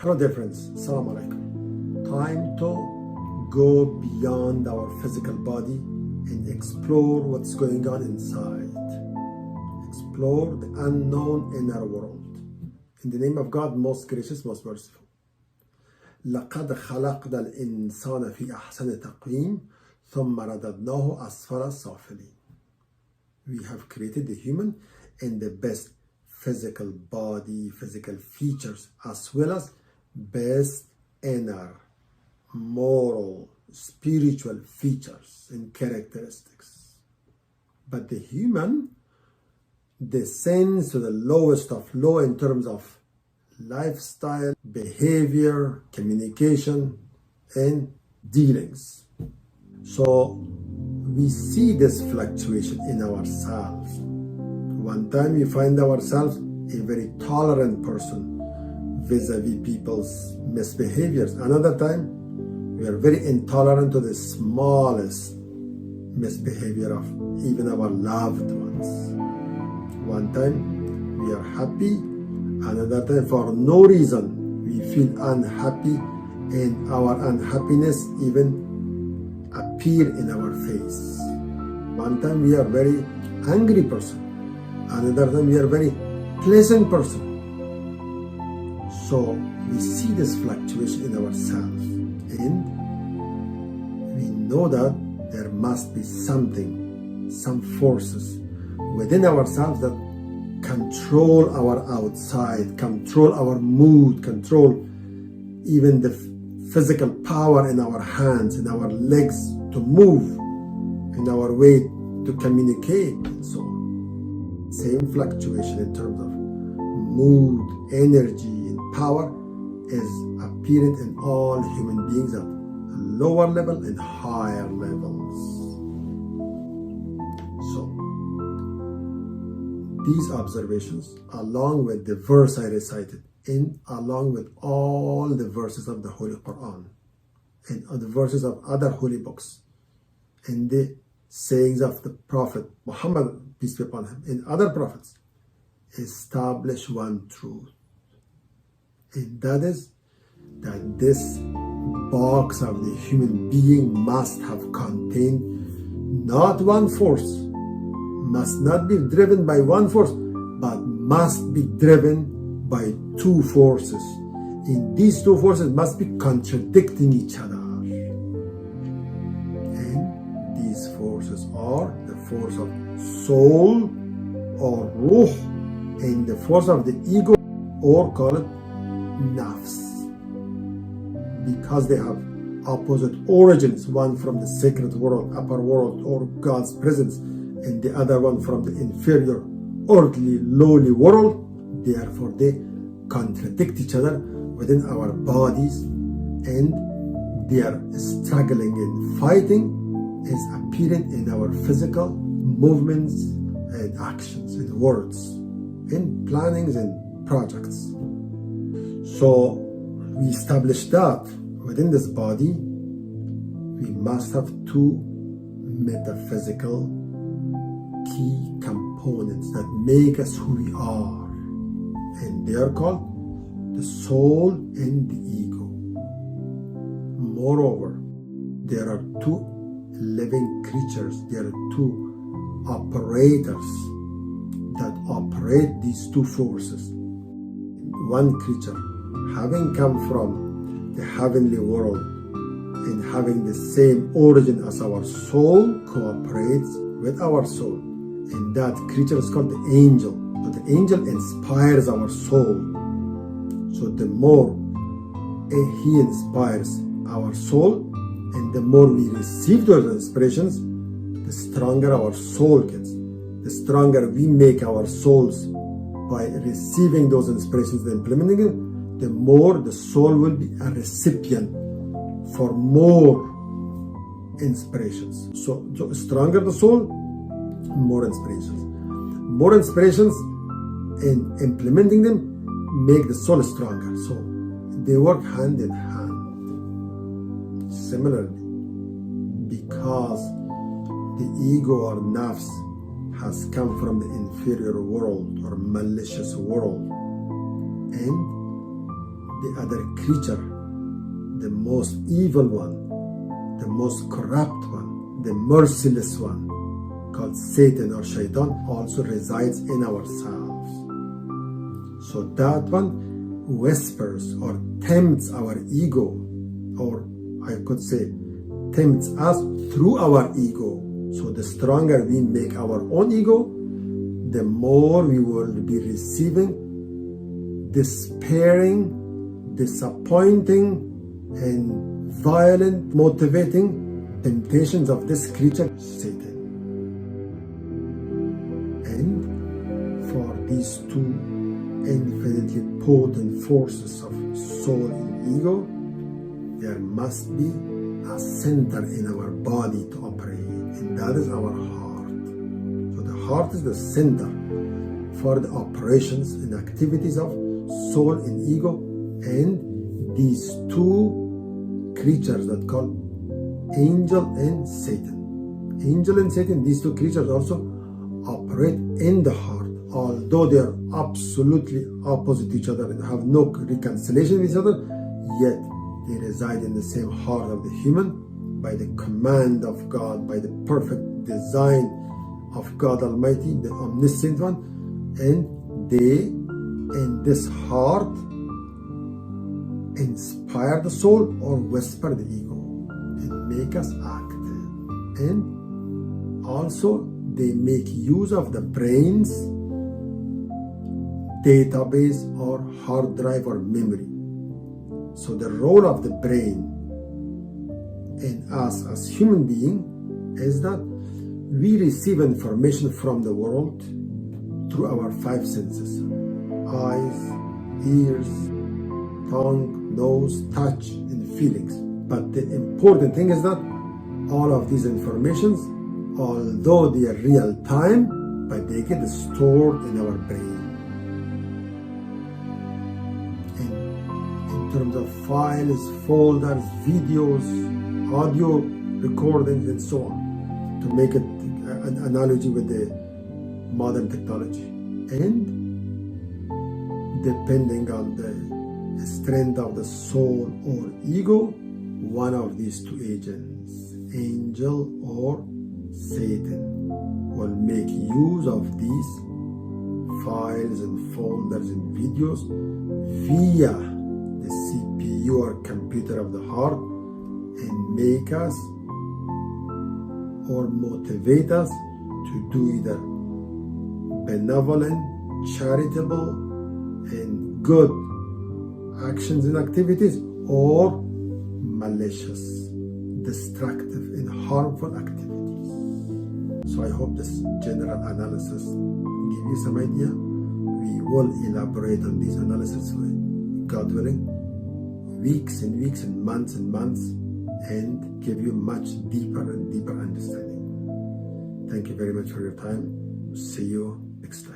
Hello dear friends, Assalamu alaikum. Time to go beyond our physical body and explore what's going on inside. Explore the unknown inner world. In the name of God, most gracious, most merciful. لقد خلقنا الإنسان في أحسن تقويم ثم رددناه أسفل سافلين. We have created the human in the best physical body, physical features, as well as best inner, moral, spiritual features and characteristics. But the human descends to the lowest of low in terms of lifestyle, behavior, communication, and dealings. So we see this fluctuation in ourselves. One time we find ourselves a very tolerant person vis-a-vis people's misbehaviors. Another time we are very intolerant to the smallest misbehavior of even our loved ones. One time we are happy, another time for no reason we feel unhappy, and our unhappiness even appear in our face. One time we are very angry person, another time we are very pleasant person. So we see this fluctuation in ourselves, and we know that there must be something, some forces within ourselves that control our outside, control our mood, control even the physical power in our hands, in our legs to move, in our way to communicate, and so on. Same fluctuation in terms of mood, energy, and power is apparent in all human beings at lower level and higher levels. So these observations, along with the verse I recited, and along with all the verses of the Holy Quran, and the verses of other holy books, and the sayings of the Prophet Muhammad, peace be upon him, and other prophets, establish one truth. And that is that this box of the human being must have contained not one force, must not be driven by one force, but must be driven by two forces. And these two forces must be contradicting each other. And these forces are the force of soul or ruh, and the force of the ego, or call it nafs, because they have opposite origins, one from the sacred world, upper world, or God's presence, and the other one from the inferior, earthly, lowly world. Therefore they contradict each other within our bodies, and their struggling and fighting is apparent in our physical movements and actions and words, in plannings and projects. So we established that within this body we must have two metaphysical key components that make us who we are, and they are called the soul and the ego. Moreover, there are two living creatures, there are two operators that operate these two forces. One creature, having come from the heavenly world and having the same origin as our soul, cooperates with our soul, and that creature is called the angel. So the angel inspires our soul. So the more he inspires our soul, and the more we receive those inspirations, the stronger our soul gets. The stronger we make our souls by receiving those inspirations and implementing them, the more the soul will be a recipient for more inspirations. So stronger the soul, more inspirations. More inspirations, and implementing them make the soul stronger. So they work hand in hand. Similarly, because the ego or nafs has come from the inferior world or malicious world, and the other creature, the most evil one, the most corrupt one, the merciless one, called Satan or Shaitan, also resides in ourselves. So that one whispers or tempts our ego, or I could say tempts us through our ego. So the stronger we make our own ego, the more we will be receiving despairing, disappointing, and violent, motivating temptations of this creature, Satan. And for these two infinitely potent forces of soul and ego, there must be a center in our body to operate, and that is our heart. So the heart is the center for the operations and activities of soul and ego, and these two creatures that call angel and Satan. Angel and Satan, these two creatures also operate in the heart, although they are absolutely opposite each other and have no reconciliation with each other, yet they reside in the same heart of the human by the command of God, by the perfect design of God Almighty, the omniscient one, and they in this heart inspire the soul or whisper the ego and make us active. And also they make use of the brain's database or hard drive or memory. So the role of the brain in us as human being is that we receive information from the world through our five senses: eyes, ears, tongue, nose, touch, and feelings. But the important thing is that all of these informations, although they are real time, but they get stored in our brain. In terms of files, folders, videos, audio recordings, and so on, to make it an analogy with the modern technology. And depending on the strength of the soul or ego, one of these two agents, angel or Satan, will make use of these files and folders and videos via the CPU or computer of the heart and make us or motivate us to do either benevolent, charitable, and good actions and activities, or malicious, destructive, and harmful activities. So I hope this general analysis give you some idea. We will elaborate on these analysis with God willing, weeks and weeks and months, and give you much deeper and deeper understanding. Thank you very much for your time. See you next time.